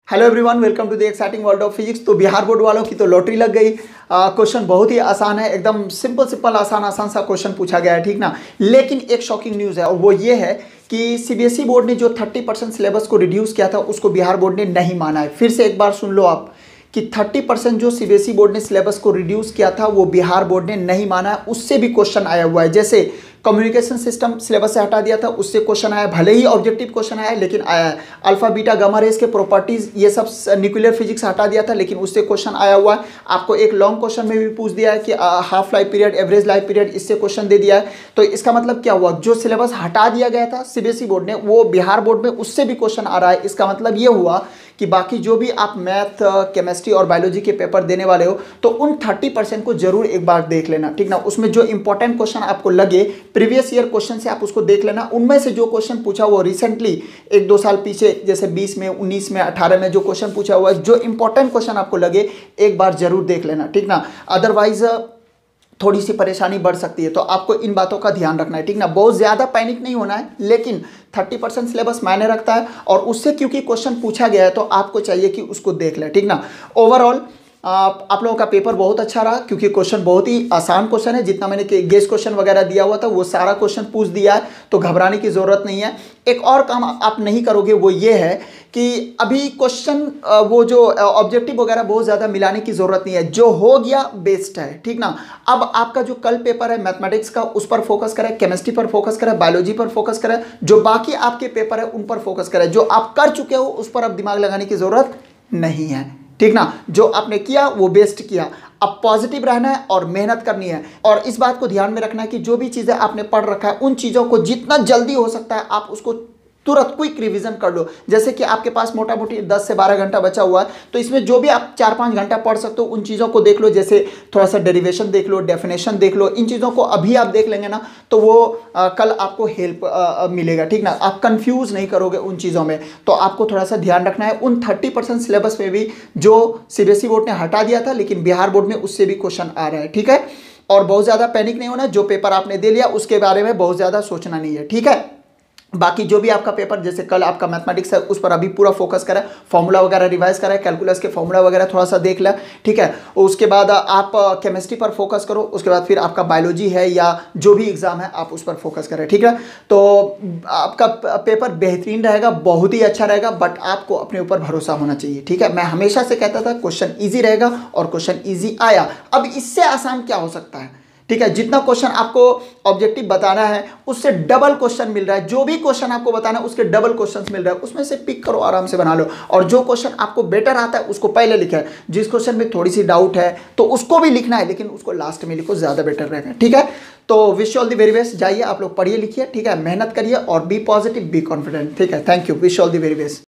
Hello everyone, welcome to the exciting world of physics. तो Bihar board वालों की तो लॉटरी लग गई। क्वेश्चन बहुत ही आसान है, एकदम सिंपल आसान सा क्वेश्चन पूछा गया है, ठीक ना। लेकिन एक शॉकिंग न्यूज़ है और वो ये है कि सीबीएसई बोर्ड ने जो 30% सिलेबस को रिड्यूस किया था उसको बिहार बोर्ड ने नहीं माना है। फिर से एक बार सुन लो आप कि 30% जो सीबीएसई बोर्ड ने सिलेबस को रिड्यूस किया था वो बिहार बोर्ड ने नहीं माना है। उससे भी क्वेश्चन आया हुआ है, जैसे कम्युनिकेशन सिस्टम सिलेबस से हटा दिया था, उससे क्वेश्चन आया, भले ही ऑब्जेक्टिव क्वेश्चन आया लेकिन आया है। अल्फा बीटा गामा रेस के प्रॉपर्टीज ये सब न्यूक्लियर फिजिक्स हटा दिया था लेकिन उससे क्वेश्चन आया हुआ है। आपको एक लॉन्ग क्वेश्चन में भी पूछ दिया है कि half life period, average life period, इससे क्वेश्चन दे दिया है। तो इसका मतलब क्या हुआ, जो सिलेबस हटा दिया गया था सीबीएसई बोर्ड ने वो बिहार बोर्ड में उससे भी क्वेश्चन आ रहा है। इसका मतलब ये हुआ कि बाकी जो भी आप मैथ, केमिस्ट्री और बायोलॉजी के पेपर देने वाले हो तो उन 30% को जरूर एक बार देख लेना, ठीक ना। उसमें जो इंपॉर्टेंट क्वेश्चन आपको लगे प्रीवियस ईयर क्वेश्चन से आप उसको देख लेना। उनमें से जो क्वेश्चन पूछा वो रिसेंटली 1-2 साल पीछे, जैसे 20 में, 19 में, 18 में जो क्वेश्चन पूछा हुआ है, जो इंपॉर्टेंट क्वेश्चन आपको लगे एक बार जरूर देख लेना, ठीक ना। अदरवाइज थोड़ी सी परेशानी बढ़ सकती है, तो आपको इन बातों का ध्यान रखना है, ठीक ना। बहुत ज़्यादा पैनिक नहीं होना है, लेकिन 30% सिलेबस मायने रखता है और उससे क्योंकि क्वेश्चन पूछा गया है तो आपको चाहिए कि उसको देख लें, ठीक ना। ओवरऑल आप लोगों का पेपर बहुत अच्छा रहा क्योंकि क्वेश्चन बहुत ही आसान क्वेश्चन है। जितना मैंने गेस क्वेश्चन वगैरह दिया हुआ था वो सारा क्वेश्चन पूछ दिया है, तो घबराने की ज़रूरत नहीं है। एक और काम आप नहीं करोगे वो ये है कि अभी क्वेश्चन वो जो ऑब्जेक्टिव वगैरह बहुत ज़्यादा मिलाने की ज़रूरत नहीं है, जो हो गया बेस्ट है, ठीक ना। अब आपका जो कल पेपर है मैथमेटिक्स का, उस पर फोकस करें, केमिस्ट्री पर फोकस करें, बायोलॉजी पर फोकस करें, जो बाकी आपके पेपर है उन पर फोकस करें। जो आप कर चुके हो उस पर अब दिमाग लगाने की ज़रूरत नहीं है, ठीक ना। जो आपने किया वो बेस्ट किया। अब पॉजिटिव रहना है और मेहनत करनी है, और इस बात को ध्यान में रखना है कि जो भी चीज़ें आपने पढ़ रखा है उन चीज़ों को जितना जल्दी हो सकता है आप उसको तुरंत क्विक रिवीजन कर लो। जैसे कि आपके पास मोटा मोटी 10 से 12 घंटा बचा हुआ है, तो इसमें जो भी आप 4-5 घंटा पढ़ सकते हो उन चीज़ों को देख लो। जैसे थोड़ा सा डेरिवेशन देख लो, डेफिनेशन देख लो, इन चीज़ों को अभी आप देख लेंगे ना तो वो कल आपको हेल्प मिलेगा, ठीक ना। आप कंफ्यूज नहीं करोगे उन चीज़ों में। तो आपको थोड़ा सा ध्यान रखना है उन 30% सिलेबस में भी जो सीबीएसई बोर्ड ने हटा दिया था लेकिन बिहार बोर्ड में उससे भी क्वेश्चन आ रहा है, ठीक है। और बहुत ज़्यादा पैनिक नहीं होना, जो पेपर आपने दे लिया उसके बारे में बहुत ज़्यादा सोचना नहीं है, ठीक है। बाकी जो भी आपका पेपर, जैसे कल आपका मैथमेटिक्स है उस पर अभी पूरा फोकस करें, फॉर्मूला वगैरह रिवाइज करें, कैलकुलस के फॉर्मूला वगैरह थोड़ा सा देख लें, ठीक है। उसके बाद आप केमिस्ट्री पर फोकस करो, उसके बाद फिर आपका बायोलॉजी है या जो भी एग्जाम है आप उस पर फोकस करें, ठीक है। तो आपका पेपर बेहतरीन रहेगा, बहुत ही अच्छा रहेगा, बट आपको अपने ऊपर भरोसा होना चाहिए, ठीक है। मैं हमेशा से कहता था क्वेश्चन ईजी रहेगा और क्वेश्चन ईजी आया। अब इससे आसान क्या हो सकता है, ठीक है। जितना क्वेश्चन आपको ऑब्जेक्टिव बताना है उससे डबल क्वेश्चन मिल रहा है, जो भी क्वेश्चन आपको बताना है उसके डबल क्वेश्चंस मिल रहा है, उसमें से पिक करो, आराम से बना लो। और जो क्वेश्चन आपको बेटर आता है उसको पहले लिखा है, जिस क्वेश्चन में थोड़ी सी डाउट है तो उसको भी लिखना है लेकिन उसको लास्ट में लिखो, ज़्यादा बेटर रहेगा, ठीक है। तो wish you all the very best. जाइए आप लोग पढ़िए लिखिए, ठीक है, मेहनत करिए और बी पॉजिटिव, बी कॉन्फिडेंट, ठीक है। Thank you, wish you all the very best.